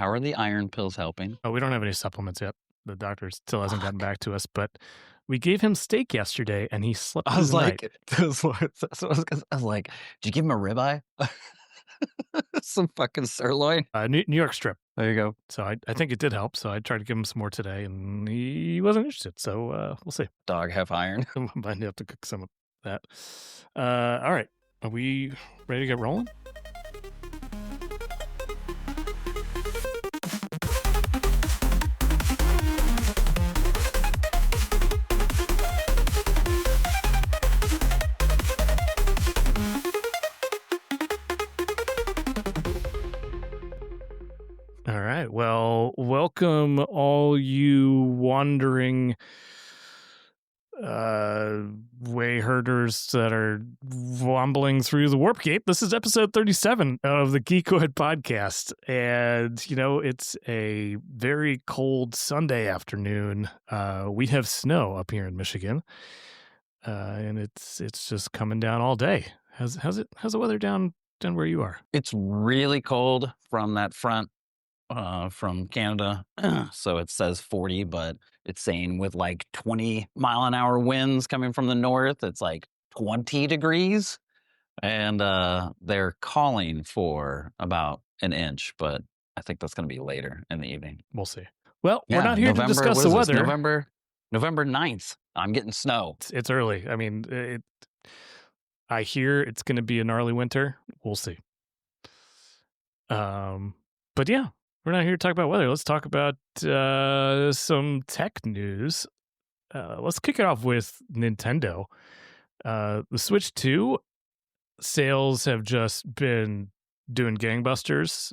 How are the iron pills helping? Oh, we don't have any supplements yet. The doctor still hasn't gotten back to us, but we gave him steak yesterday, and he slept through the night. I was like, did you give him a ribeye? Some fucking sirloin? New York strip. There you go. So I think it did help. So I tried to give him some more today, and he wasn't interested. So we'll see. Dog have iron. I might have to cook some of that. All right. Are we ready to get rolling? All right. Well, welcome all you wandering way herders that are wombling through the warp gate. This is episode 37 of the Geeqoid Podcast. And, you know, it's a very cold Sunday afternoon. We have snow up here in Michigan. And it's just coming down all day. How's the weather down where you are? It's really cold from that front. From Canada. So it says 40, but it's saying with like 20-mile-an-hour winds coming from the north, it's like 20 degrees. And they're calling for about an inch, but I think that's going to be later in the evening. We'll see. Well, we're not here to discuss the weather. November 9th. I'm getting snow. It's early. I mean, I hear it's going to be a gnarly winter. We'll see. But yeah. We're not here to talk about weather. Let's talk about some tech news. Let's kick it off with Nintendo. The Switch 2 sales have just been doing gangbusters.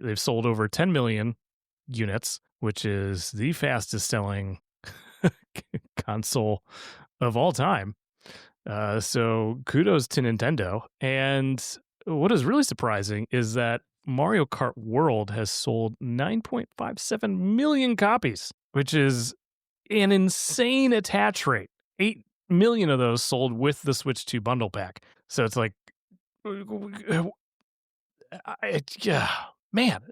They've sold over 10 million units, which is the fastest selling console of all time. So kudos to Nintendo. And what is really surprising is that Mario Kart World has sold 9.57 million copies, which is an insane attach rate. 8 million of those sold with the Switch 2 bundle pack. So it's like, man,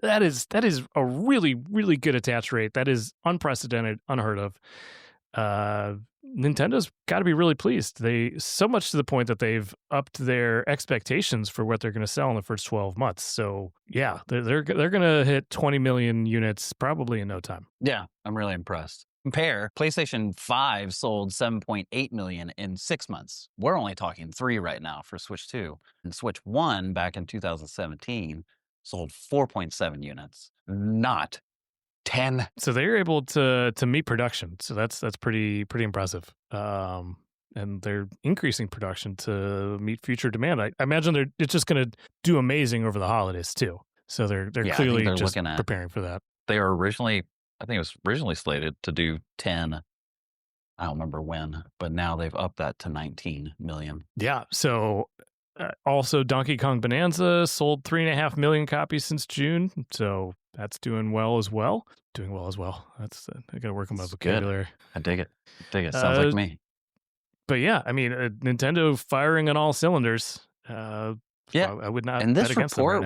that is a really, really good attach rate. That is unprecedented, unheard of. Nintendo's got to be really pleased. So much to the point that they've upped their expectations for what they're going to sell in the first 12 months. So yeah, they're going to hit 20 million units probably in no time. Yeah, I'm really impressed. Compare, PlayStation 5 sold 7.8 million in 6 months. We're only talking 3 right now for Switch 2. And Switch 1 back in 2017 sold 4.7 units, not 10. So they're able to meet production. So that's pretty impressive. And they're increasing production to meet future demand. I imagine it's just going to do amazing over the holidays too. So they're clearly just preparing for that. They were originally slated to do 10. I don't remember when, but now they've upped that to 19 million. Yeah. So also Donkey Kong Bonanza sold 3.5 million copies since June. So that's doing well as well. That's I got to work on my vocabulary. Good. I dig it. Sounds like me. But yeah, I mean, Nintendo firing on all cylinders. Yeah, I would not. And this report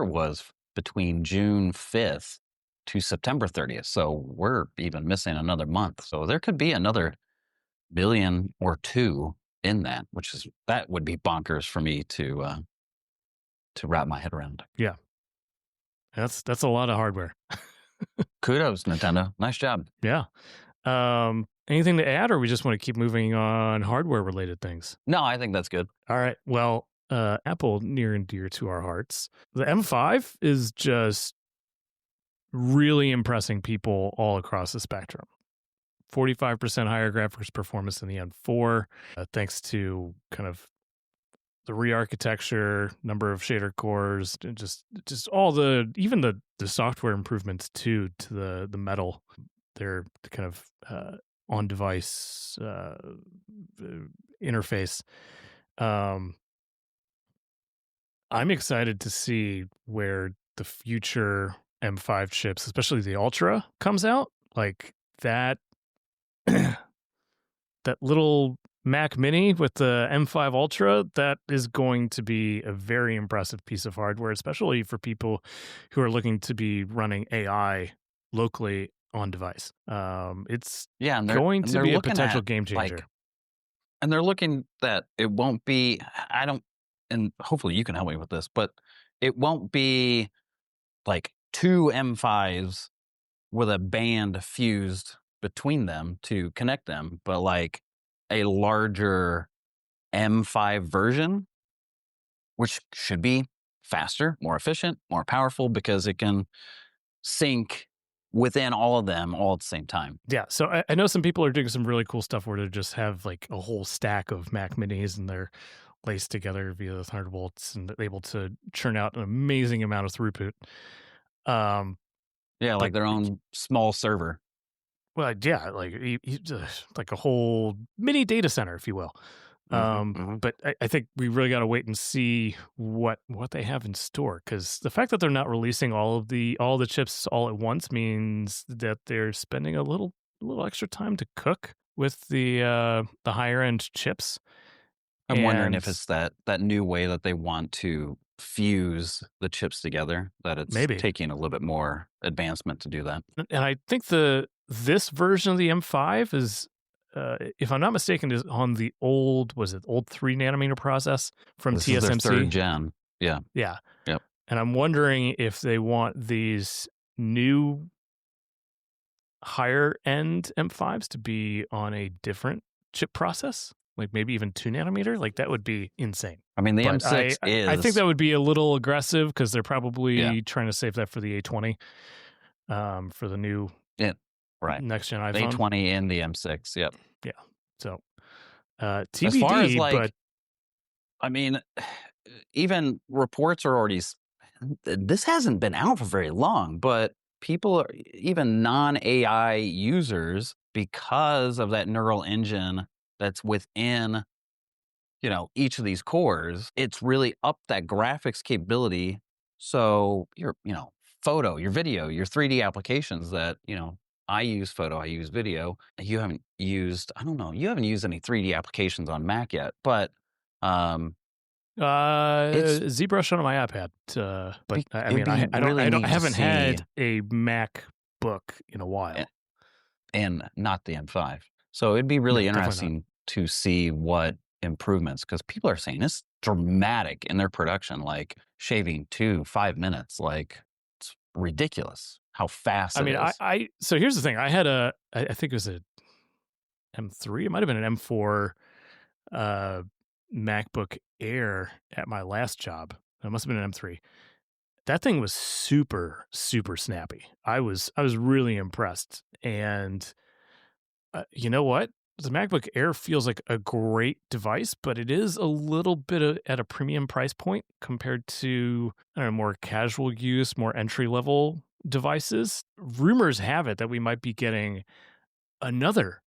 was between June 5th to September 30th. So we're even missing another month. So there could be another billion or two in that, that would be bonkers for me to wrap my head around. Yeah. That's a lot of hardware. Kudos, Nintendo. Nice job. Yeah. Anything to add, or we just want to keep moving on hardware-related things? No, I think that's good. All right. Well, Apple, near and dear to our hearts. The M5 is just really impressing people all across the spectrum. 45% higher graphics performance than the M4, thanks to kind of the re-architecture, number of shader cores, and just all even the software improvements to the Metal, their kind of on-device interface. I'm excited to see where the future M5 chips, especially the Ultra, comes out. Like that little Mac Mini with the M5 Ultra, that is going to be a very impressive piece of hardware, especially for people who are looking to be running AI locally on device. It's Yeah, going to they're be a looking potential at game changer. like, and they're looking that it won't be. I don't, and hopefully you can help me with this, but it won't be like two M5s with a band fused between them to connect them, but like a larger M5 version, which should be faster, more efficient, more powerful because it can sync within all of them all at the same time. Yeah, so I know some people are doing some really cool stuff where they just have like a whole stack of Mac Minis and they're laced together via the Thunderbolts and they're able to churn out an amazing amount of throughput. Um, Yeah, but like their own small server. well, yeah, like like a whole mini data center, if you will. Mhm. But I think we really got to wait and see what they have in store, because the fact that they're not releasing all the chips all at once means that they're spending a little extra time to cook with the higher end chips. I'm wondering if And it's that new way that they want to fuse the chips together, that it's maybe, taking a little bit more advancement to do that. and I think this version of the M5 is, if I'm not mistaken, is on the old 3 nanometer process from This is their third TSMC. gen. Yeah. Yeah. Yep. And I'm wondering if they want these new higher end M5s to be on a different chip process, like maybe even 2 nanometer. Like that would be insane. I mean, the But M6 I think is that would be a little aggressive because they're probably yeah, trying to save that for the A20, for the new yeah, right. next gen The iPhone. A20 and the M6. Yep. Yeah. So As far as TBD, but like, I mean, even reports are already. This hasn't been out for very long, but people are even non-AI users because of that neural engine that's within each of these cores. It's really upped that graphics capability. So your photo, your video, your 3D applications that I use photo, I use video. You haven't used, I don't know, you haven't used any 3D applications on Mac yet, but it's ZBrush on my iPad. But I it'd mean, be really I neat to haven't see, had a MacBook in a while. and not the M5. So it'd be really No, definitely not. interesting to see what improvements, because people are saying it's dramatic in their production, like shaving 5 minutes. Like it's ridiculous how fast I it mean, is. so here's the thing. I had I think it was a M3. It might have been an M4 uh, MacBook Air at my last job. It must have been an M3. That thing was super, super snappy. I was really impressed. And you know what? The MacBook Air feels like a great device, but it is a little bit at a premium price point compared to, I don't know, more casual use, more entry level devices. Rumors have it that we might be getting another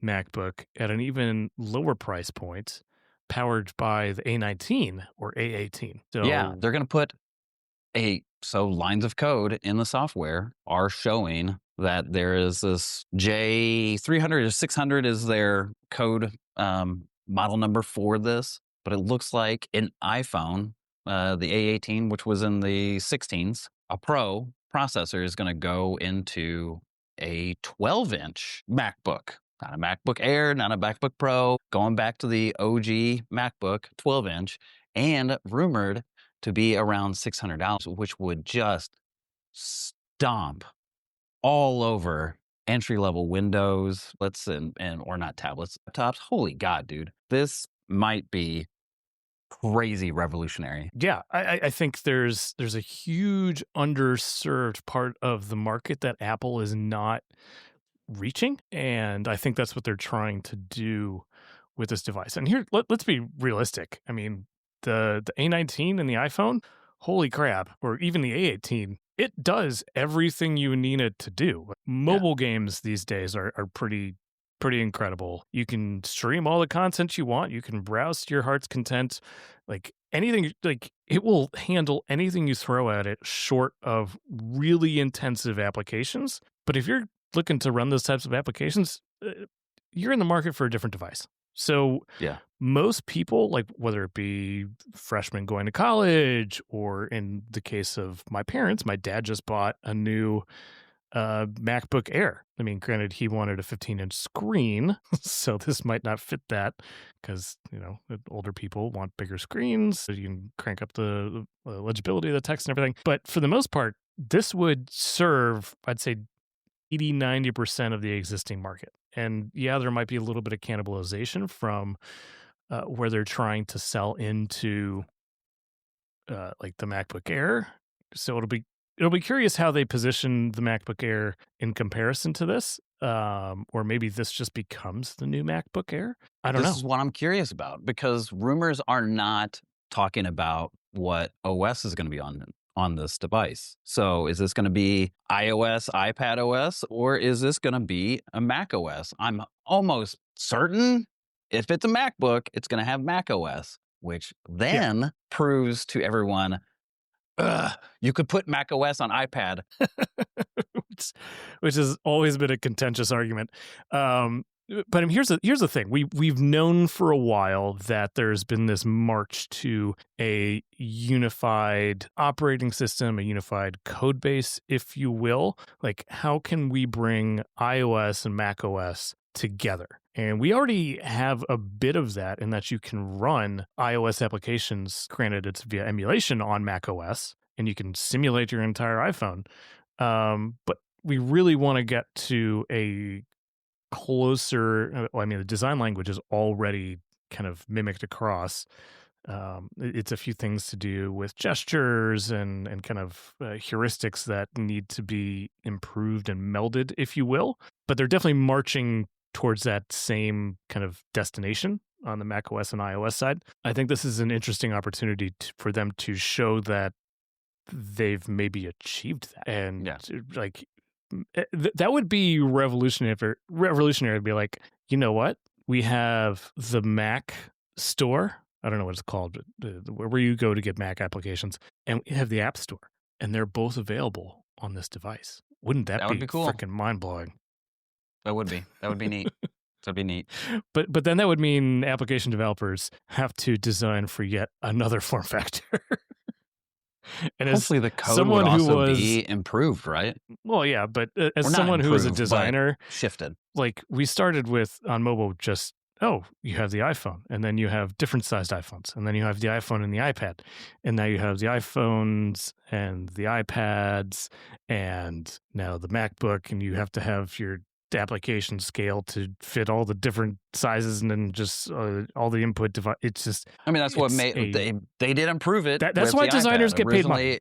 MacBook at an even lower price point, powered by the A19 or A18. Yeah, So they're going to put so lines of code in the software are showing that there is this J300 or 600 is their code model number for this, but it looks like an iPhone, the A18, which was in the 16s, a Pro processor is going to go into a 12-inch MacBook. Not a MacBook Air, not a MacBook Pro, going back to the OG MacBook 12-inch, and rumored to be around $600, which would just stomp all over entry-level Windows, and or not tablets, laptops. Holy God, dude. This might be crazy revolutionary. yeah, I think there's a huge underserved part of the market that Apple is not reaching, and I think that's what they're trying to do with this device. And here, let's be realistic. I mean, the A19 and the iPhone, holy crap, or even the A18, it does everything you need it to do. Mobile games these days are pretty incredible. You can stream all the content you want. You can browse to your heart's content. Like anything, like it will handle anything you throw at it short of really intensive applications. But if you're looking to run those types of applications, you're in the market for a different device. So Yeah. most people, like whether it be freshmen going to college, or in the case of my parents, my dad just bought a new MacBook Air. I mean, granted, he wanted a 15-inch screen, so this might not fit that because, older people want bigger screens so you can crank up the legibility of the text and everything. But for the most part, this would serve, I'd say, 80-90% of the existing market. And yeah, there might be a little bit of cannibalization from where they're trying to sell into like the MacBook Air. So it'll be curious how they position the MacBook Air in comparison to this, or maybe this just becomes the new MacBook Air. I don't know. This is what I'm curious about, because rumors are not talking about what OS is going to be on this device. So is this going to be iOS, iPad OS, or is this going to be a Mac OS? I'm almost certain if it's a MacBook, it's going to have Mac OS, which then proves to everyone, you could put Mac OS on iPad. which has always been a contentious argument. But here's the thing: we've known for a while that there's been this march to a unified operating system, a unified code base, if you will. Like, how can we bring iOS and Mac OS together? And we already have a bit of that in that you can run iOS applications. Granted, it's via emulation on Mac OS, and you can simulate your entire iPhone. But we really want to get to a closer, the design language is already kind of mimicked across. It's a few things to do with gestures and kind of heuristics that need to be improved and melded, if you will. But they're definitely marching towards that same kind of destination on the macOS and iOS side. I think this is an interesting opportunity for them to show that they've maybe achieved that. And that would be revolutionary to be like, you know what? We have the Mac store. I don't know what it's called, but where you go to get Mac applications, and we have the App Store, and they're both available on this device. Wouldn't that be cool? Freaking mind blowing. That would be. That would be neat. That'd be neat. But then that would mean application developers have to design for yet another form factor. And hopefully the code would also be improved, right? Well, yeah, but as someone who is a designer, shifted. Like, we started with on mobile just, you have the iPhone, and then you have different sized iPhones, and then you have the iPhone and the iPad, and now you have the iPhones and the iPads, and now the MacBook, and you have to have your application scale to fit all the different sizes, and then just all the input device. It's just, that's what made they did improve it. That's why designers get paid money.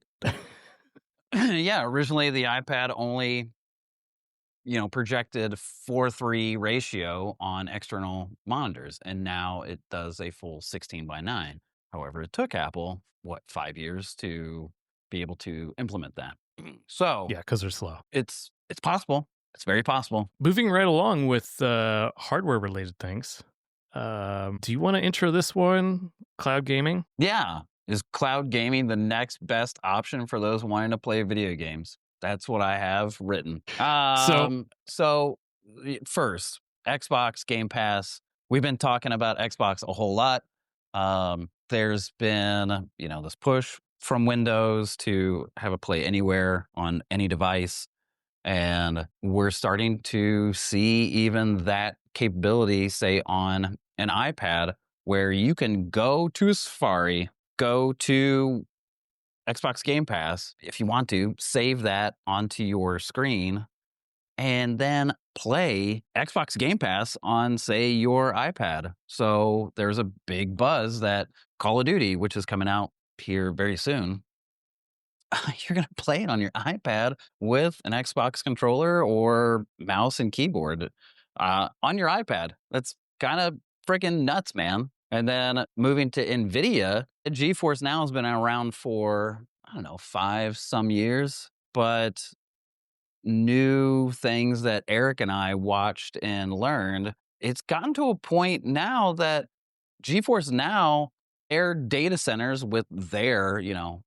Yeah, originally the iPad only projected 4:3 ratio on external monitors, and now it does a full 16:9. However, it took Apple 5 years to be able to implement that. So yeah, because they're slow. It's possible. It's very possible. Moving right along with hardware-related things, do you want to intro this one, cloud gaming? Yeah. Is cloud gaming the next best option for those wanting to play video games? That's what I have written. So first, Xbox Game Pass. We've been talking about Xbox a whole lot. There's been, this push from Windows to have it play anywhere on any device. And we're starting to see even that capability, say, on an iPad, where you can go to Safari, go to Xbox Game Pass, if you want to, save that onto your screen, and then play Xbox Game Pass on, say, your iPad. So there's a big buzz that Call of Duty, which is coming out here very soon, you're going to play it on your iPad with an Xbox controller or mouse and keyboard on your iPad. That's kind of freaking nuts, man. And then moving to Nvidia, GeForce now has been around for, 5 some years, but new things that Erik and I watched and learned, it's gotten to a point now that GeForce now, their data centers with their,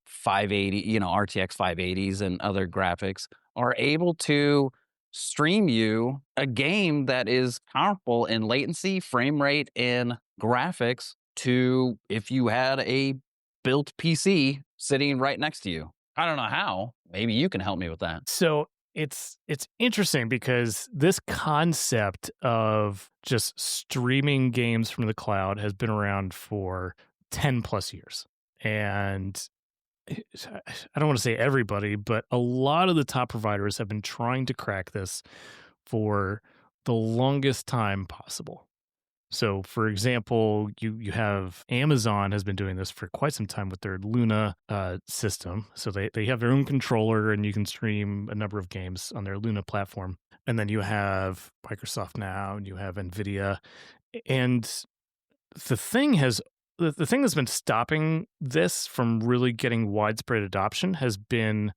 580, RTX 580s and other graphics are able to stream you a game that is comparable in latency, frame rate, and graphics to if you had a built PC sitting right next to you. I don't know how. Maybe you can help me with that. So it's interesting because this concept of just streaming games from the cloud has been around for 10 plus years. And I don't want to say everybody, but a lot of the top providers have been trying to crack this for the longest time possible. So, for example, you have Amazon has been doing this for quite some time with their Luna system. So they have their own controller, and you can stream a number of games on their Luna platform. And then you have Microsoft now, and you have Nvidia, and the thing has the thing that's been stopping this from really getting widespread adoption has been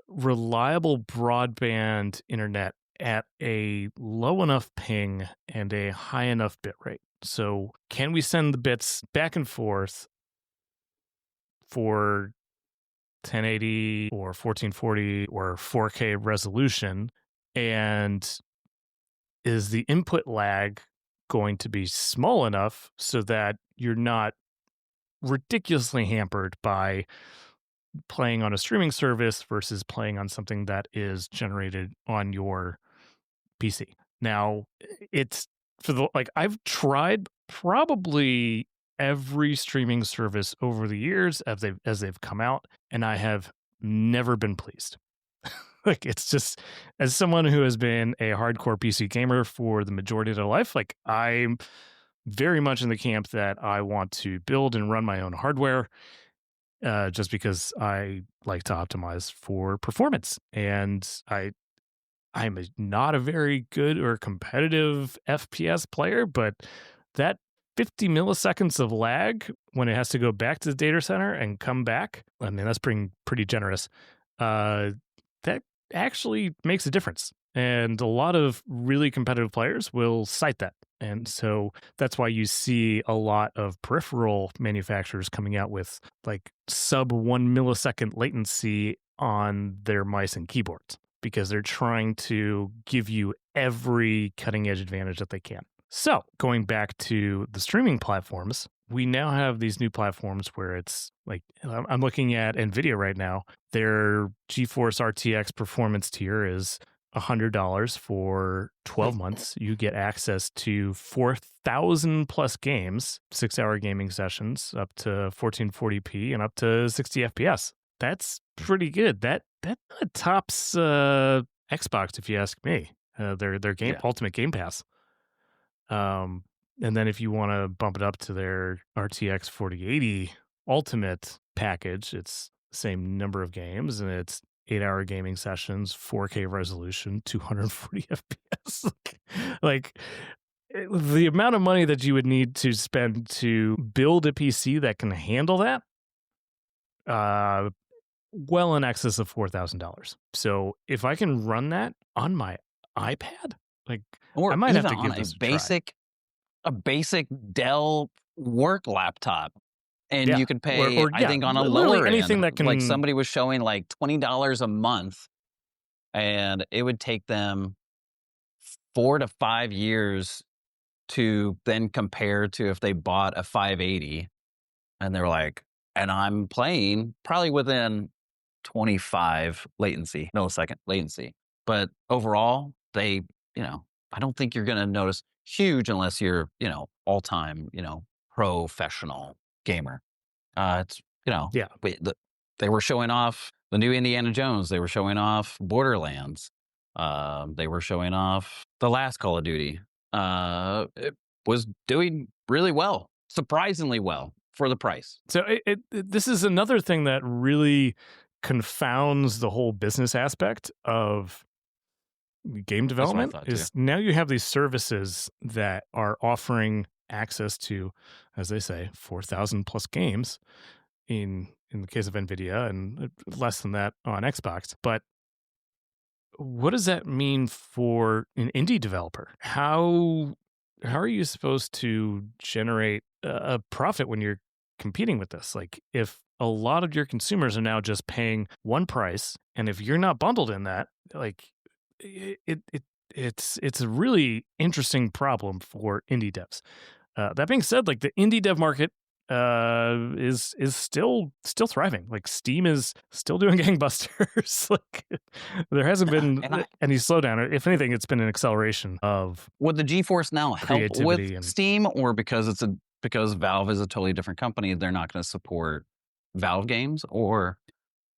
reliable broadband internet at a low enough ping and a high enough bit rate. So, can we send the bits back and forth for 1080 or 1440 or 4K resolution? And is the input lag going to be small enough so that you're not ridiculously hampered by playing on a streaming service versus playing on something that is generated on your PC? Now, it's for the I've tried probably every streaming service over the years as they've come out, and I have never been pleased. It's just, as someone who has been a hardcore PC gamer for the majority of their life, I'm very much in the camp that I want to build and run my own hardware, just because I like to optimize for performance. And I'm not a very good or competitive FPS player, but that 50 milliseconds of lag when it has to go back to the data center and come back, I mean, that's pretty generous. That actually makes a difference. And a lot of really competitive players will cite that. And so that's why you see a lot of peripheral manufacturers coming out with sub 1 millisecond latency on their mice and keyboards, because they're trying to give you every cutting edge advantage that they can. So, going back to the streaming platforms, we now have these new platforms where it's I'm looking at Nvidia right now. Their GeForce RTX performance tier is $100 for 12 months. You get access to 4,000 plus games, 6-hour gaming sessions, up to 1440p and up to 60 FPS. That's pretty good. That tops Xbox, if you ask me. Their game Ultimate Game Pass. And then if you want to bump it up to their RTX 4080 Ultimate package, it's the same number of games, and it's 8-hour gaming sessions, 4K resolution, 240 FPS. The amount of money that you would need to spend to build a PC that can handle that, well in excess of $4,000. So if I can run that on my iPad, or I might have to even give on this a basic Dell work laptop, and Yeah. you could pay, Or I think, on a literally lower anything end, that can somebody was showing $20 a month, and it would take them 4 to 5 years to then compare to if they bought a 580, and they were and I'm playing probably within 25 millisecond latency. But overall, they, I don't think you're going to notice huge unless you're, all-time, professional gamer. It's, Yeah. They were showing off the new Indiana Jones. They were showing off Borderlands. They were showing off the last Call of Duty. It was doing really well, surprisingly well for the price. So this is another thing that really confounds the whole business aspect of game development. Is now you have these services that are offering access to, as they say, 4,000 plus games in the case of Nvidia, and less than that on Xbox. But what does that mean for an indie developer? How are you supposed to generate a profit when you're competing with this? If a lot of your consumers are now just paying one price, and if you're not bundled in that, it's a really interesting problem for indie devs. That being said, like the indie dev market is still thriving. Like Steam is still doing gangbusters. Like there hasn't been any slowdown. If anything, it's been an acceleration of. Would the GeForce Now help with creativity and- Steam, or because because Valve is a totally different company, they're not going to support Valve games, or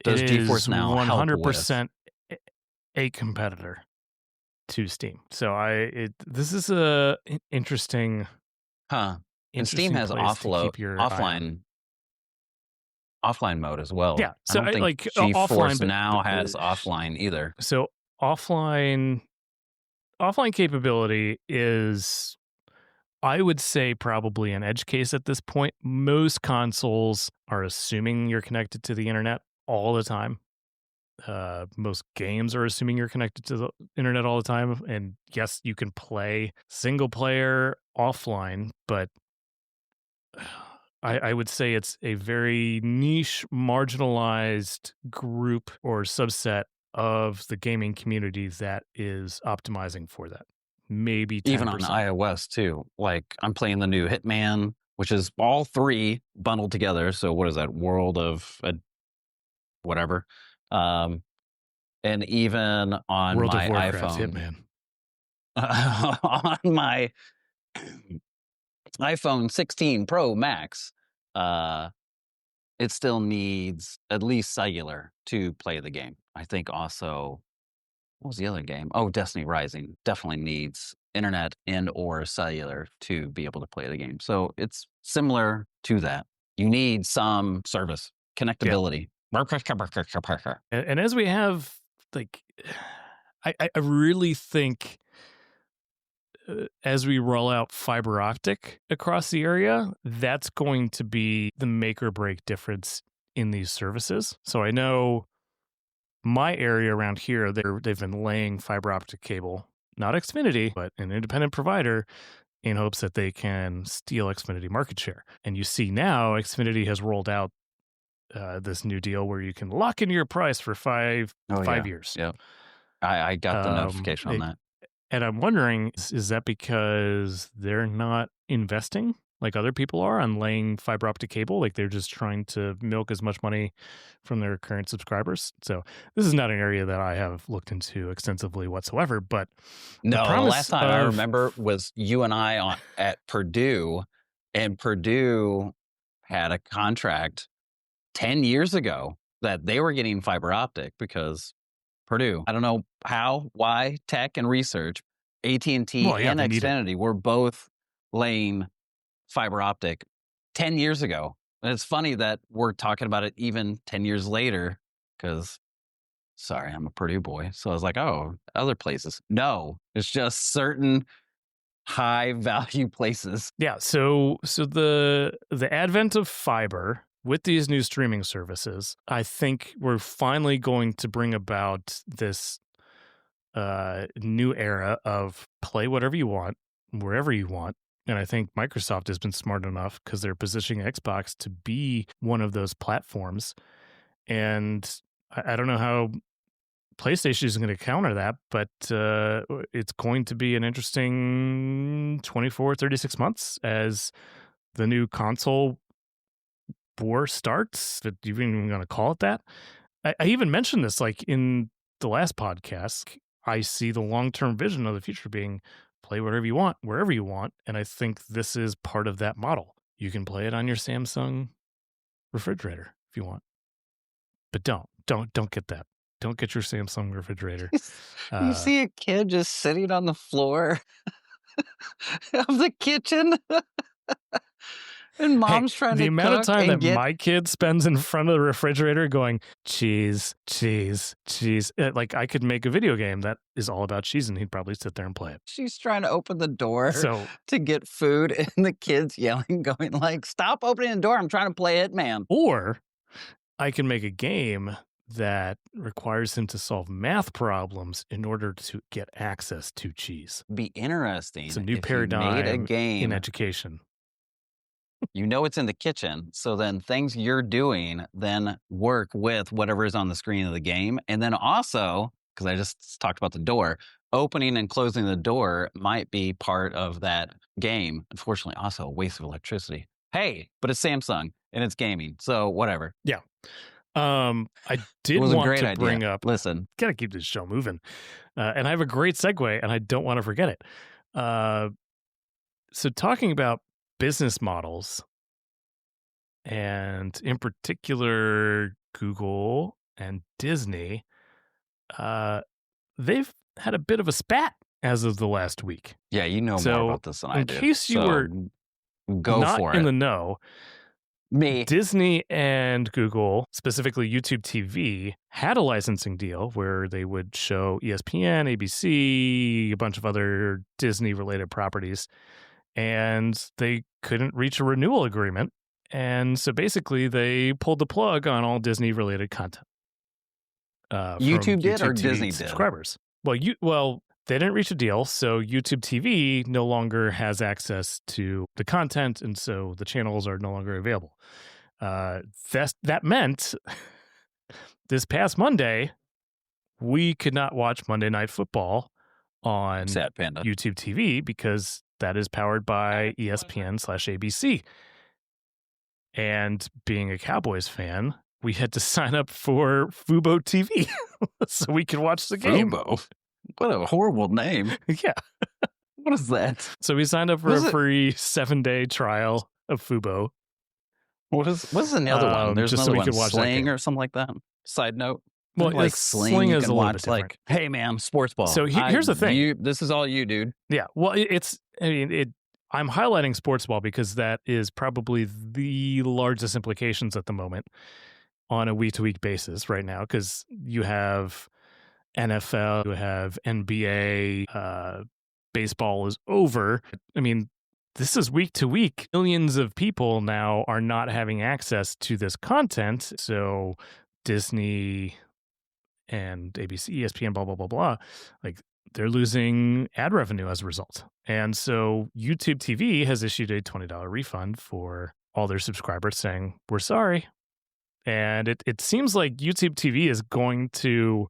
does It GeForce is Now 100% a competitor to Steam. So this is a interesting. And Steam has offline mode as well. Yeah, so I don't think like GeForce offline Now has offline either. So offline capability is, I would say, probably an edge case at this point. Most consoles are assuming you're connected to the internet all the time. Most games are assuming you're connected to the internet all the time. And yes, you can play single player offline, but I would say it's a very niche, marginalized group or subset of the gaming community that is optimizing for that. Maybe 10%. Even on iOS too. Like I'm playing the new Hitman, which is all three bundled together. So what is that? World of whatever. And even on World my of Warcraft, iPhone, Hitman. on my iPhone 16 Pro Max, it still needs at least cellular to play the game. I think also, what was the other game? Oh, Destiny Rising definitely needs internet and or cellular to be able to play the game. So it's similar to that. You need some service connectability. Yeah. And as we have, like, I really think as we roll out fiber optic across the area, that's going to be the make or break difference in these services. So I know my area around here, they've been laying fiber optic cable, not Xfinity, but an independent provider, in hopes that they can steal Xfinity market share. And you see now Xfinity has rolled out this new deal where you can lock in your price for five years. Yeah, I got the notification on that. And I'm wondering, is that because they're not investing like other people are on laying fiber optic cable? Like they're just trying to milk as much money from their current subscribers. So this is not an area that I have looked into extensively whatsoever. But the last time I remember was you and I at Purdue, and Purdue had a contract 10 years ago that they were getting fiber optic because Purdue, I don't know how, why, tech and research, AT&T and Xfinity were both laying fiber optic 10 years ago. And it's funny that we're talking about it even 10 years later because, sorry, I'm a Purdue boy. So I was like, oh, other places. No, it's just certain high value places. Yeah. So the advent of fiber with these new streaming services, I think we're finally going to bring about this new era of play whatever you want, wherever you want. And I think Microsoft has been smart enough because they're positioning Xbox to be one of those platforms. And I don't know how PlayStation is going to counter that, but it's going to be an interesting 24, 36 months as the new console war starts, if you're even going to call it that. I even mentioned this like in the last podcast. I see the long-term vision of the future being play whatever you want, wherever you want. And I think this is part of that model. You can play it on your Samsung refrigerator if you want, but don't get that. Don't get your Samsung refrigerator. You see a kid just sitting on the floor of the kitchen. And mom's trying to cook. The amount of time that my kid spends in front of the refrigerator going, cheese, cheese, cheese. Like I could make a video game that is all about cheese and he'd probably sit there and play it. She's trying to open the door to get food and the kid's yelling, going like, stop opening the door. I'm trying to play Hitman. Or I can make a game that requires him to solve math problems in order to get access to cheese. Be interesting. It's a new paradigm made a game in education. You know it's in the kitchen, so then things you're doing then work with whatever is on the screen of the game. And then also, because I just talked about the door. Opening and closing the door might be part of that game. Unfortunately, also a waste of electricity. Hey, but it's Samsung and it's gaming, so whatever. Yeah. I It did was a want great to idea. bring up. Listen, Gotta keep this show moving, and I have a great segue, and I don't want to forget it. So talking about business models, and in particular Google and Disney, they've had a bit of a spat as of the last week. yeah, you know So, more about this than I in do. case you so were go not for in it. the know, Me. Disney and Google, specifically YouTube TV, had a licensing deal where they would show ESPN, ABC, a bunch of other Disney-related properties, and they couldn't reach a renewal agreement. And so basically, they pulled the plug on all Disney-related content. From YouTube did or TV Disney did? subscribers. Well, they didn't reach a deal, so YouTube TV no longer has access to the content, and so the channels are no longer available. That meant this past Monday, we could not watch Monday Night Football on Sad panda. YouTube TV because that is powered by ESPN/ABC. And being a Cowboys fan, we had to sign up for Fubo TV so we could watch the game. Fubo? What a horrible name. Yeah. What is that? So we signed up for a free 7-day trial of Fubo. What's the other one? There's just another so we one, could watch that Sling game. or something like that. Side note. Well, like Sling you is can a little bit watch, different. like, hey man, sports ball. So here's the thing. This is all you, dude. Yeah. Well, I'm highlighting sports ball because that is probably the largest implications at the moment on a week-to-week basis right now, because you have NFL, you have NBA, baseball is over. I mean, this is week to week. Millions of people now are not having access to this content. So Disney and ABC, ESPN, blah, blah, blah, blah, like they're losing ad revenue as a result. And so YouTube TV has issued a $20 refund for all their subscribers saying, we're sorry. And it seems like YouTube TV is going to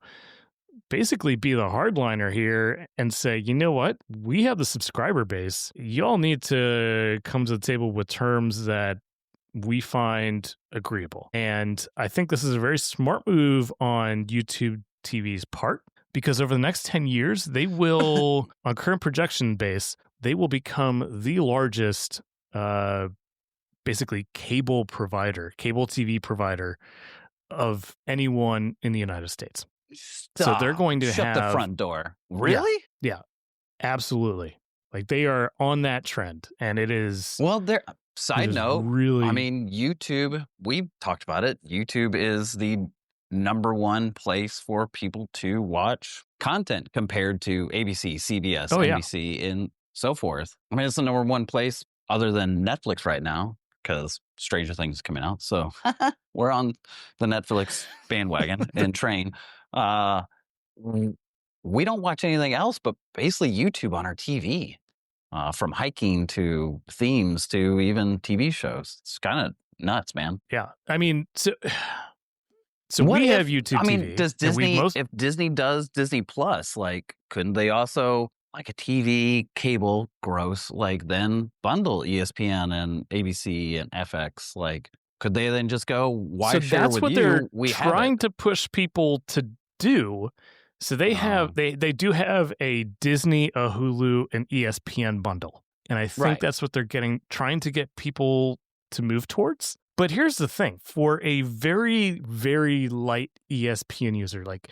basically be the hardliner here and say, you know what? We have the subscriber base. Y'all need to come to the table with terms that we find agreeable. And I think this is a very smart move on YouTube TV's part, because over the next 10 years, they will, on current projection base, they will become the largest basically cable TV provider of anyone in the United States. So they're going to shut have the front door. Really? Yeah, absolutely. Like they are on that trend, and it is. Well, side note, really. I mean, YouTube. We talked about it. YouTube is the number one place for people to watch content compared to ABC, CBS, NBC, and so forth. I mean, it's the number one place other than Netflix right now, because Stranger Things is coming out. So we're on the Netflix bandwagon and train. We don't watch anything else but basically YouTube on our TV, from hiking to themes to even TV shows. It's kind of nuts, man. Yeah. I mean, so we have YouTube TV. I mean, does Disney, if Disney does Disney Plus, like, couldn't they also, like a TV cable gross, like then bundle ESPN and ABC and FX? Like, could they then just go, why share that's with what you? They're we trying to push people to do. So they have they do have a Disney, a Hulu, and ESPN bundle. And I think that's what they're trying to get people to move towards. But here's the thing, for a very, very light ESPN user, like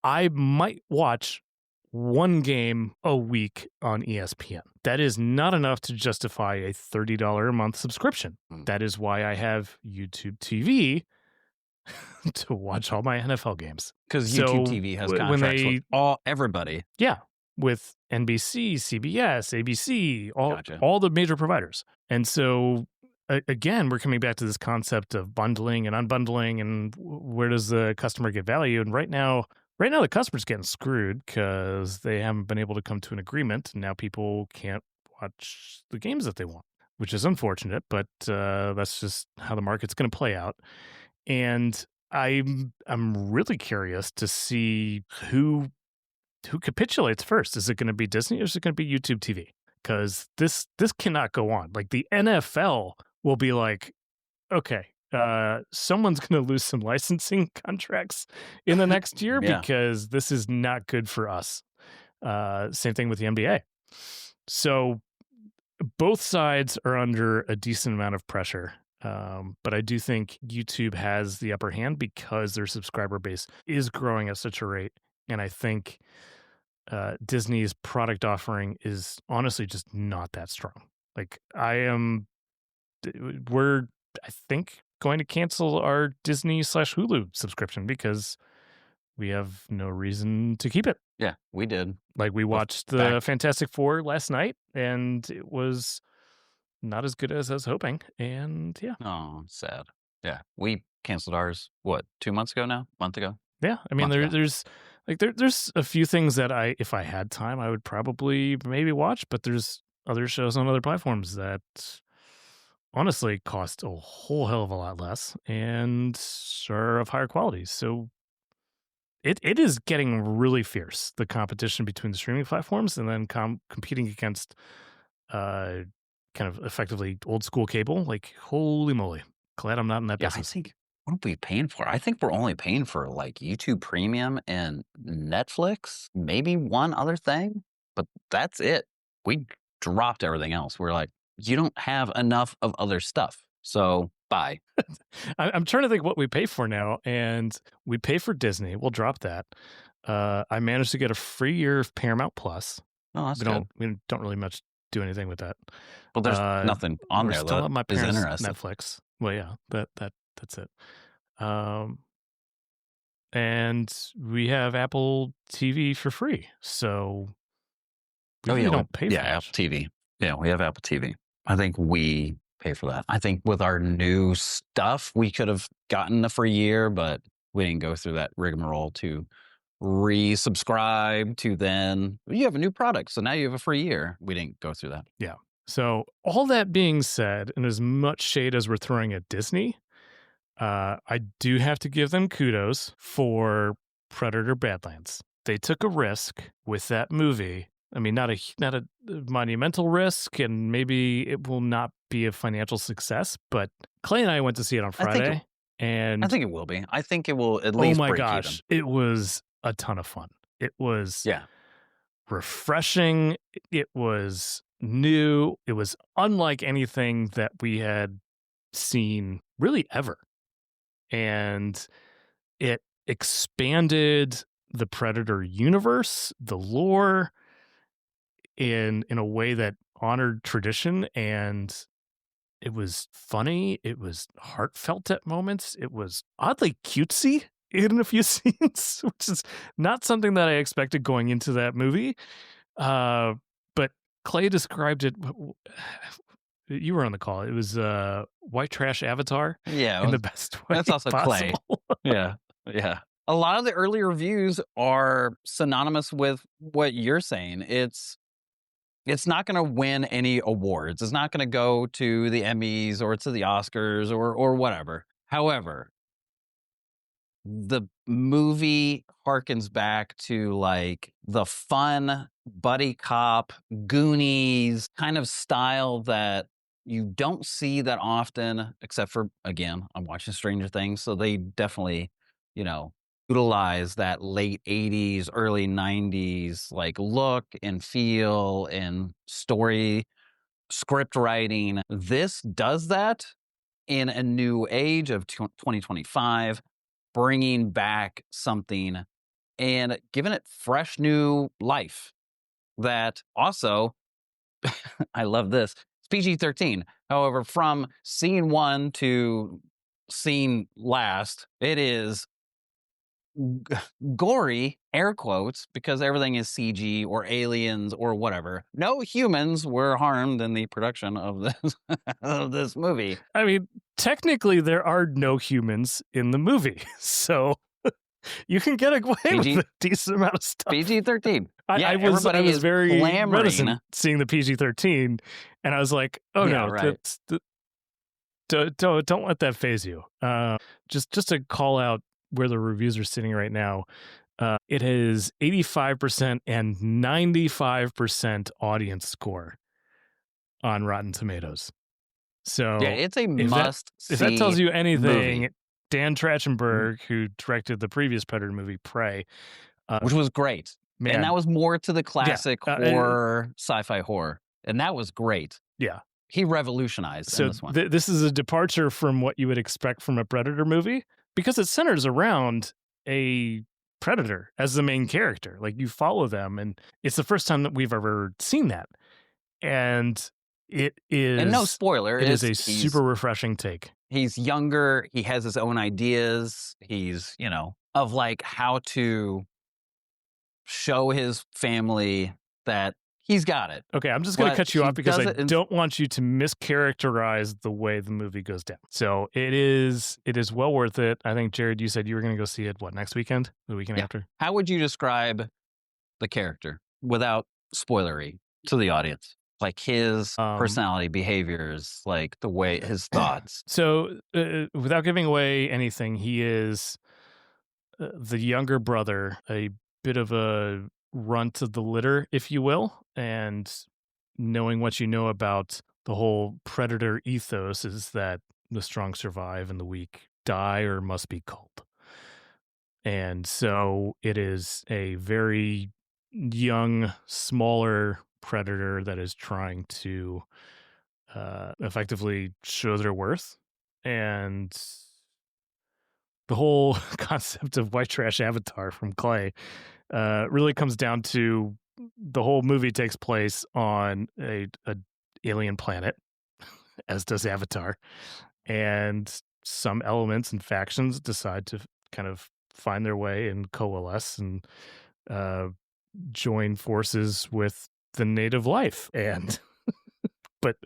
I might watch one game a week on ESPN. That is not enough to justify a $30 a month subscription. That is why I have YouTube TV to watch all my NFL games. Because YouTube TV has contracts with everybody. Yeah, with NBC, CBS, ABC, all the major providers. And so, again, we're coming back to this concept of bundling and unbundling, and where does the customer get value? And right now the customer's getting screwed because they haven't been able to come to an agreement, and now people can't watch the games that they want, which is unfortunate, but that's just how the market's going to play out. And I'm really curious to see who capitulates first. Is it going to be Disney or is it going to be YouTube TV? Because this cannot go on. Like the NFL will be like, okay, someone's going to lose some licensing contracts in the next year Yeah. because this is not good for us. Same thing with the NBA. So both sides are under a decent amount of pressure. But I do think YouTube has the upper hand because their subscriber base is growing at such a rate. And I think Disney's product offering is honestly just not that strong. Like we're, I think, going to cancel our Disney/Hulu subscription because we have no reason to keep it. Yeah, we did. Like we watched the Fantastic Four last night and it was not as good as I was hoping. And yeah. Oh, sad. Yeah, we canceled ours, what, 2 months ago now? Month ago? Yeah, I mean, there's a few things that if I had time, I would probably maybe watch, but there's other shows on other platforms that honestly cost a whole hell of a lot less and are of higher quality. So it is getting really fierce, the competition between the streaming platforms and then competing against kind of effectively old school cable. Like, holy moly. Glad I'm not in that business. I think, what are we paying for? I think we're only paying for like YouTube Premium and Netflix, maybe one other thing, but that's it. We dropped everything else. We're like, you don't have enough of other stuff, so bye. I'm trying to think what we pay for now, and we pay for Disney. We'll drop that. I managed to get a free year of Paramount Plus. Oh, that's good. We don't really much do anything with that. Well, there's nothing on there still that at my is parents' interesting. Netflix. Well, yeah, that's it. And we have Apple TV for free, so we don't pay for much. Apple TV. Yeah, we have Apple TV. I think we pay for that. I think with our new stuff, we could have gotten a free year, but we didn't go through that rigmarole to resubscribe to then you have a new product, so now you have a free year. We didn't go through that. Yeah. So all that being said, and as much shade as we're throwing at Disney, I do have to give them kudos for Predator Badlands. They took a risk with that movie. I mean, not a monumental risk, and maybe it will not be a financial success, but Clay and I went to see it on Friday. I think it will be. I think it will at least break even. It was a ton of fun. It was refreshing. It was new. It was unlike anything that we had seen really ever. And it expanded the Predator universe, the lore, in a way that honored tradition, and it was funny. It was heartfelt at moments. It was oddly cutesy in a few scenes, which is not something that I expected going into that movie. But Clay described it. You were on the call. It was white trash Avatar. Yeah, in the best way. That's also possible. Clay. Yeah. A lot of the early reviews are synonymous with what you're saying. It's not going to win any awards. It's not going to go to the Emmys or to the Oscars or whatever. However, the movie harkens back to like the fun buddy cop Goonies kind of style that you don't see that often, except for, again, I'm watching Stranger Things. So they definitely, utilize that late 80s, early 90s, like look and feel and story, script writing. This does that in a new age of 2025, bringing back something and giving it fresh new life. That also, I love this, it's PG-13. However, from scene 1 to scene last, it is gory, air quotes, because everything is CG or aliens or whatever. No humans were harmed in the production of this of this movie. I mean, technically there are no humans in the movie, so you can get away with a decent amount of stuff. PG-13. I was very reticent seeing the PG-13, and I was like, oh no, don't let that phase you. Just to call out where the reviews are sitting right now. It has 85% and 95% audience score on Rotten Tomatoes. So Yeah, it's a if that tells you anything, movie. Dan Trachtenberg, who directed the previous Predator movie, Prey, which was great. man, And that was more to the classic horror, sci-fi horror. And that was great. Yeah. He revolutionized in this one. This is a departure from what you would expect from a Predator movie because it centers around a predator as the main character. Like, you follow them, and it's the first time that we've ever seen that. And it is... And no spoiler. It is a super refreshing take. He's younger. He has his own ideas. He's, of like how to show his family that he's got it. Okay, I'm just going to cut you off because I don't want you to mischaracterize the way the movie goes down. So it is well worth it. I think, Jarrad, you said you were going to go see it, next weekend? The weekend after? How would you describe the character without spoilery to the audience? Like his personality, behaviors, like the way, his thoughts. So without giving away anything, he is the younger brother, a bit of a runt of the litter, if you will. And knowing what you know about the whole predator ethos is that the strong survive and the weak die or must be culled. And so it is a very young, smaller predator that is trying to effectively show their worth. And the whole concept of white trash avatar from Clay really comes down to the whole movie takes place on a alien planet, as does Avatar, and some elements and factions decide to kind of find their way and coalesce and join forces with the native life, and but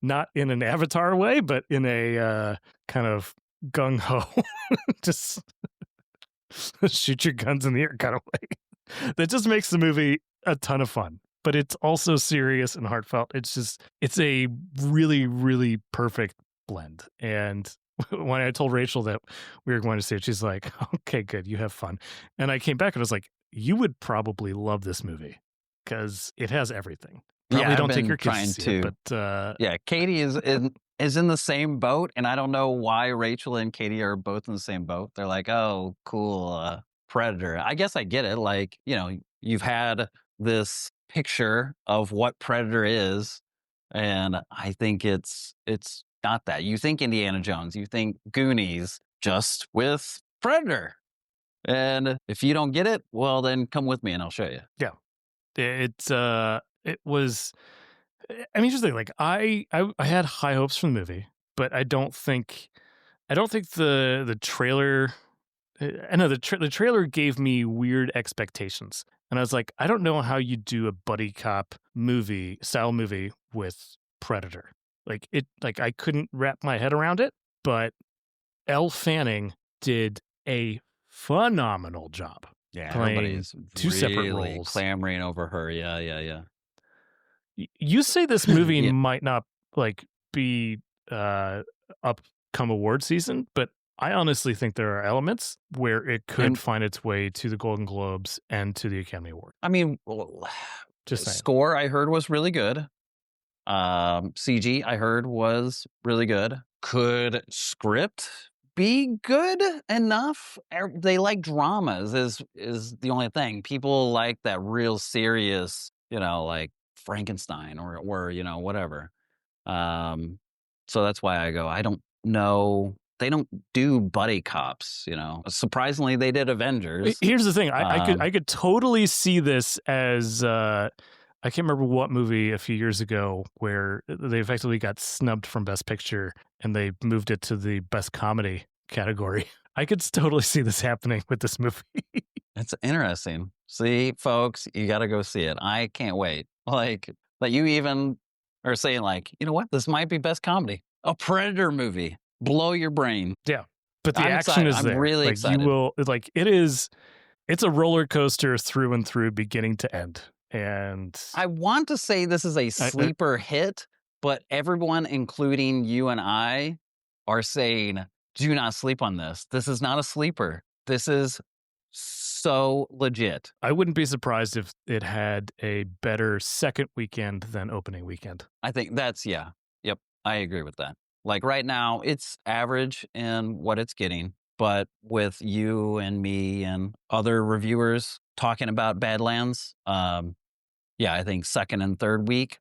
not in an Avatar way, but in a kind of gung-ho, just shoot your guns in the air kind of way. That just makes the movie a ton of fun, but it's also serious and heartfelt. It's a really, really perfect blend. And when I told Rachel that we were going to see it, she's like, okay, good, you have fun. And I came back and I was like, you would probably love this movie because it has everything. Probably don't take your kids to see it, but yeah, Katie is in the same boat, and I don't know why Rachel and Katie are both in the same boat. They're like, oh, cool, Predator. I guess I get it. Like, you've had this picture of what Predator is, and I think it's not that. You think Indiana Jones, you think Goonies, just with Predator. And if you don't get it, well, then come with me and I'll show you. Yeah, it was. I mean, just like I had high hopes for the movie, but I don't think the trailer. I know the trailer gave me weird expectations, and I was like, I don't know how you do a buddy cop style movie with Predator. Like I couldn't wrap my head around it. But Elle Fanning did a phenomenal job. Yeah, everybody's two separate roles, clamoring over her. Yeah. You say this movie might not be upcome award season, but I honestly think there are elements where it could find its way to the Golden Globes and to the Academy Award. I mean, just saying. Score I heard was really good. CG I heard was really good. Could script be good enough? They like dramas is the only thing. People like that real serious, like Frankenstein or whatever. So that's why I go, I don't know. They don't do buddy cops, Surprisingly, they did Avengers. Here's the thing. I could totally see this as I can't remember what movie a few years ago where they effectively got snubbed from Best Picture and they moved it to the Best Comedy category. I could totally see this happening with this movie. It's interesting. See, folks, you got to go see it. I can't wait. Like that you even are saying like, you know what? This might be Best Comedy. A Predator movie. Blow your brain. Yeah. But the action is there. I'm really excited. You will, it's a roller coaster through and through, beginning to end. And I want to say this is a sleeper hit, but everyone, including you and I, are saying, do not sleep on this. This is not a sleeper. This is so legit. I wouldn't be surprised if it had a better second weekend than opening weekend. I think that's, yeah. Yep. I agree with that. Like right now, it's average in what it's getting. But with you and me and other reviewers talking about Badlands, yeah, I think second and third week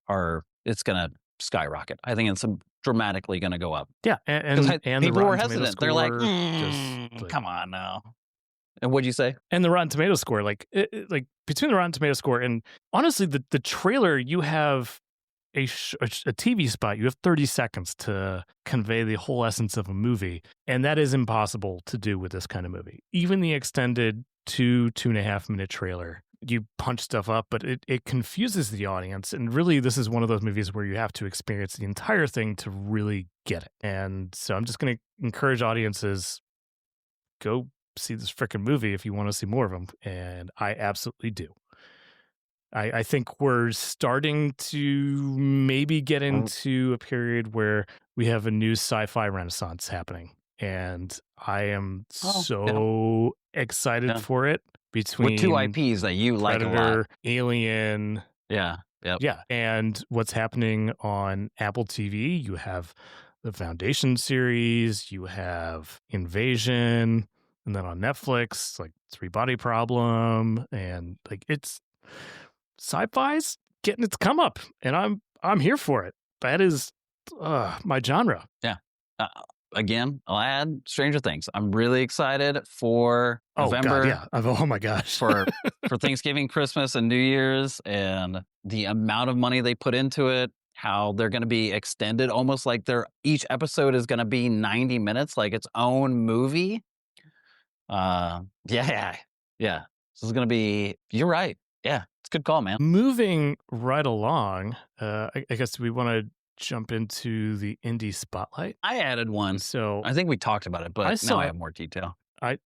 it's going to skyrocket. I think it's dramatically going to go up. Yeah, and the people were Rotten Tomato hesitant. They're like, just come on now. And what'd you say? And the Rotten Tomato score, like between the Rotten Tomato score and honestly, the trailer, you have a TV spot. You have 30 seconds to convey the whole essence of a movie, and that is impossible to do with this kind of movie. Even the extended 2.5 minute trailer, you punch stuff up, but it confuses the audience. And really, this is one of those movies where you have to experience the entire thing to really get it. And so I'm just going to encourage audiences, go see this freaking movie if you want to see more of them. And I absolutely do. I think we're starting to maybe get into a period where we have a new sci-fi renaissance happening. And I am so excited for it. Between with two IPs that you Predator, like a lot. Alien. Yeah. Yep. Yeah. And what's happening on Apple TV, you have the Foundation series, you have Invasion, and then on Netflix, like Three Body Problem, and like it's sci-fi's getting its come up, and I'm here for it. That is my genre. Yeah. Again, I'll add Stranger Things. I'm really excited for November. God, yeah. Oh my gosh. for Thanksgiving, Christmas, and New Year's, and the amount of money they put into it, how they're going to be extended, almost like each episode is going to be 90 minutes, like its own movie. Yeah. This is going to be, you're right. Yeah, it's a good call, man. Moving right along, I guess we want to jump into the indie spotlight. I added one. So I think we talked about it, but now I have more detail. I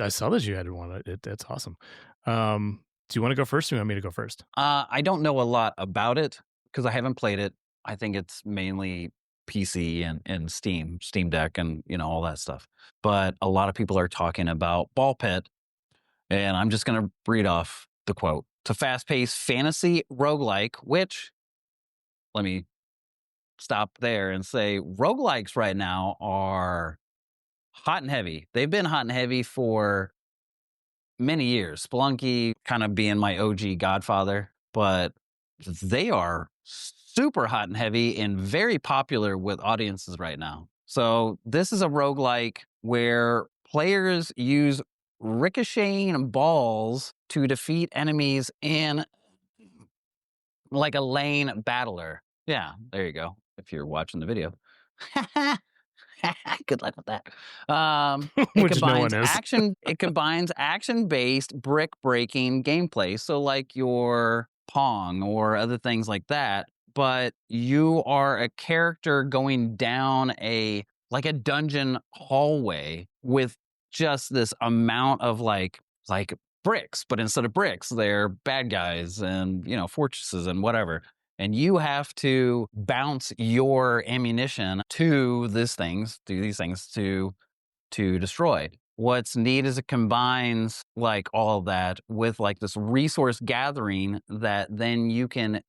saw that you added one. That's awesome. Do you want to go first or do you want me to go first? I don't know a lot about it because I haven't played it. I think it's mainly PC and Steam Deck and, all that stuff. But a lot of people are talking about Ball Pit, and I'm just going to read off the quote. It's a fast-paced fantasy roguelike, which, let me stop there and say, roguelikes right now are hot and heavy. They've been hot and heavy for many years. Spelunky kind of being my OG godfather, but they are super hot and heavy and very popular with audiences right now. So this is a roguelike where players use ricocheting balls to defeat enemies in like a lane battler. Yeah, there you go. If you're watching the video. Good luck with that. It combines action-based brick-breaking gameplay. So like your Pong or other things like that. But you are a character going down a dungeon hallway with just this amount of like bricks, but instead of bricks, they're bad guys and, fortresses and whatever. And you have to bounce your ammunition to these things to destroy. What's neat is it combines like all of that with like this resource gathering that then you can,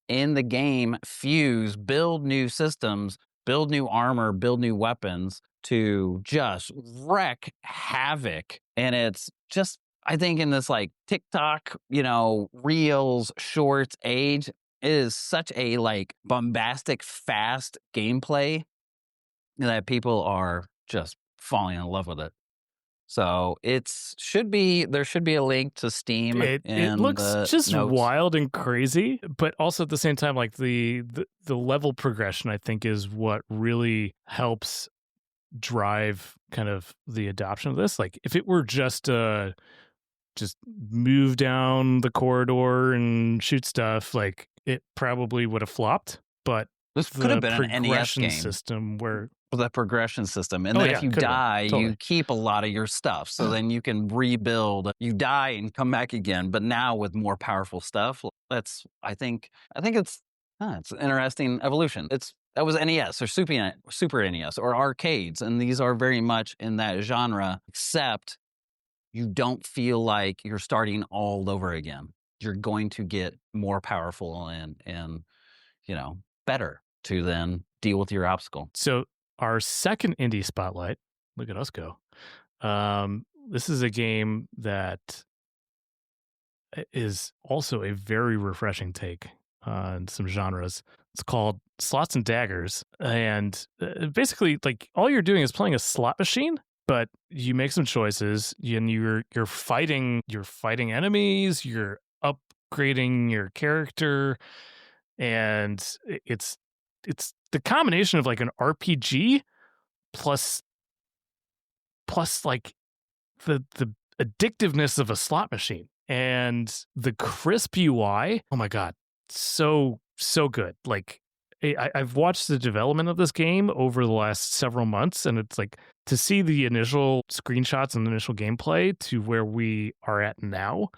in the game, fuse, build new systems, build new armor, build new weapons to just wreak havoc. And it's just, I think in this like TikTok, Reels, Shorts age, it is such a like bombastic, fast gameplay that people are just falling in love with it. So there should be a link to Steam. It looks just notes. Wild and crazy, but also at the same time, like the level progression, I think, is what really helps drive kind of the adoption of this. Like if it were just move down the corridor and shoot stuff, like it probably would have flopped. But this could have been an NES game system where the progression system, and then if you die, you keep a lot of your stuff, so then you can rebuild. You die and come back again, but now with more powerful stuff. I think it's an interesting evolution. It's That was NES or Super NES or arcades, and these are very much in that genre, except you don't feel like you're starting all over again. You're going to get more powerful and better to then deal with your obstacle. So our second indie spotlight, look at us go. This is a game that is also a very refreshing take on some genres. It's called Slots and Daggers, and basically, like, all you're doing is playing a slot machine, but you make some choices, and you're fighting enemies, you're upgrading your character, and it's the combination of like an RPG plus like the addictiveness of a slot machine and the crisp UI. Oh my god, so good. Like, I've watched the development of this game over the last several months, and it's like, to see the initial screenshots and the initial gameplay to where we are at now,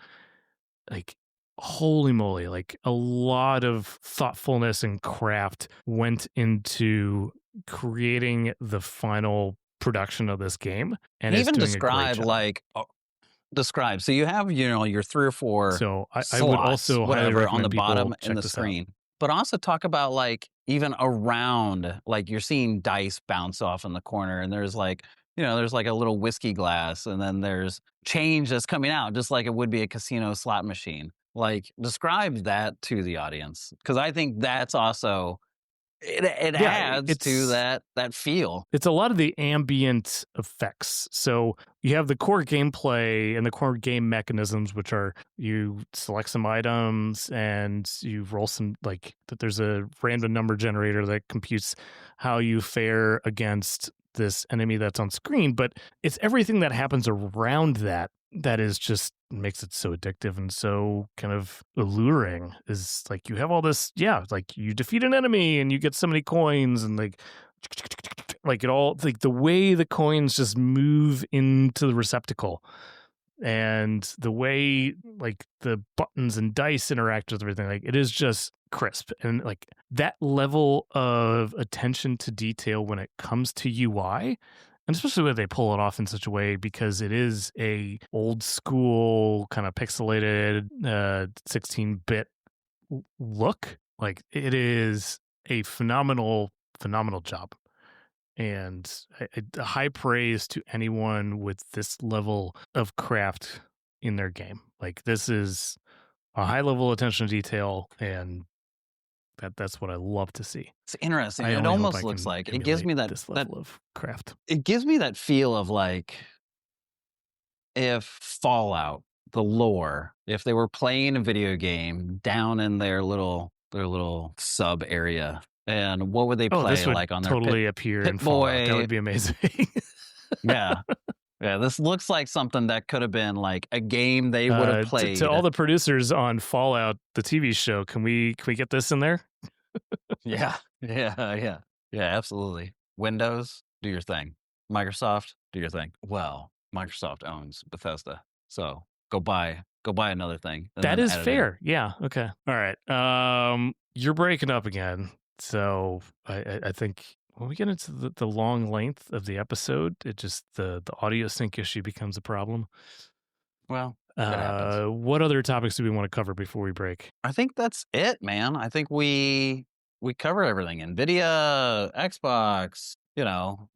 like, holy moly, like, a lot of thoughtfulness and craft went into creating the final production of this game, and it's even doing a great job. Describe. So you have, your 3 or 4 So I slots, would also whatever, on the bottom check in the this screen. But also talk about, like, even around, like, you're seeing dice bounce off in the corner, and there's like, there's like a little whiskey glass, and then there's change that's coming out, just like it would be a casino slot machine. Like, describe that to the audience, because I think that's also it adds to that feel. It's a lot of the ambient effects. So you have the core gameplay and the core game mechanisms, which are you select some items and you roll some, like, that there's a random number generator that computes how you fare against this enemy that's on screen. But it's everything that happens around that is just makes it so addictive and so kind of alluring. Is like, you have all this, like, you defeat an enemy and you get so many coins, and like it all, like, the way the coins just move into the receptacle and the way, like, the buttons and dice interact with everything, like, it is just crisp. And like, that level of attention to detail when it comes to UI, and especially when they pull it off in such a way, because it is a old school kind of pixelated 16-bit look. Like, it is a phenomenal job, and a high praise to anyone with this level of craft in their game. Like, this is a high level of attention to detail, and that's what I love to see. It's interesting. It almost looks like it gives me this level of craft. It gives me that feel of, like, if Fallout, the lore, if they were playing a video game down in their little sub area, and what would they play? This would like on their totally appear in Fallout. That would be amazing. Yeah. This looks like something that could have been like a game they would have played. To all the producers on Fallout, the TV show, can we get this in there? Yeah, absolutely. Windows, do your thing. Microsoft, do your thing. Well, Microsoft owns Bethesda, so go buy another thing. That is fair. Yeah. Okay. All right. You're breaking up again, so I think when we get into the long length of the episode, it just the audio sync issue becomes a problem. Well, what other topics do we want to cover before we break? I think that's it, man. I think we covered everything. Nvidia, Xbox,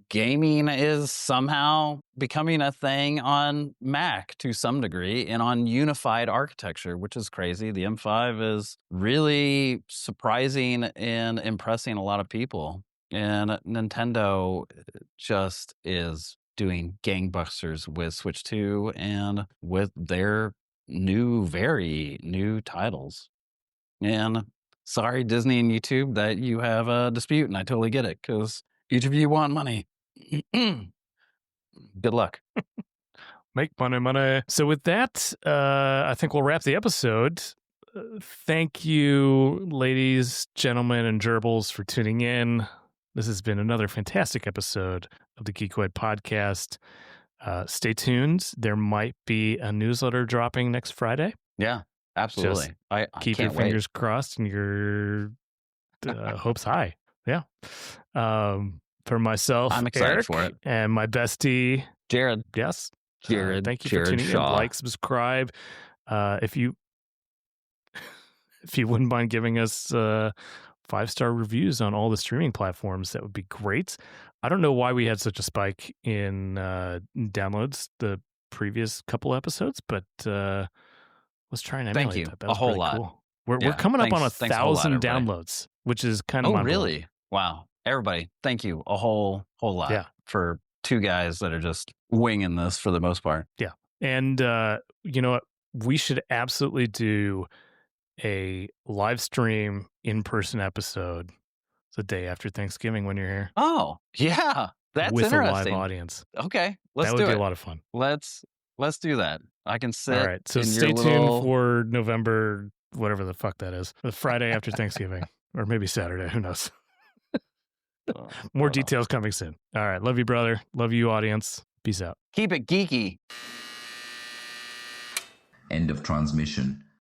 gaming is somehow becoming a thing on Mac to some degree and on unified architecture, which is crazy. The M5 is really surprising and impressing a lot of people. And Nintendo just is doing gangbusters with Switch 2 and with their very new titles. And sorry, Disney and YouTube, that you have a dispute, and I totally get it, because each of you want money. Good luck. Make money. So with that, I think we'll wrap the episode. Thank you, ladies, gentlemen, and gerbils, for tuning in. This has been another fantastic episode of the Geeqoid Podcast. Stay tuned. There might be a newsletter dropping next Friday. Yeah, absolutely. I keep your fingers crossed and your hopes high. Yeah. For myself, I'm excited Erik, for it. and my bestie, Jarrad. yes. Jarrad. Thank you for Jarrad tuning in. Shaw. Like, subscribe. If you wouldn't mind giving us 5-star reviews on all the streaming platforms, that would be great. I don't know why we had such a spike in downloads the previous couple episodes, but let's try and emulate Thank you. that. That A was whole really lot. cool. We're Yeah. coming up on Thanks a whole lot, 1,000 everybody. downloads, which is kind of Oh, mind-blowing. really? Wow. Everybody, thank you a whole lot. Yeah. For two guys that are just winging this for the most part. Yeah. And you know what? We should absolutely do a live stream in-person episode the day after Thanksgiving when you're here. Oh, yeah. That's with interesting. a live audience. Okay, let's that do would be it. a lot of fun. Let's do that. I can sit. All right. So in stay your tuned little... for November, whatever the fuck that is. The Friday after Thanksgiving. Or maybe Saturday. Who knows? More details coming soon. All right. Love you, brother. Love you, audience. Peace out. Keep it geeky. End of transmission.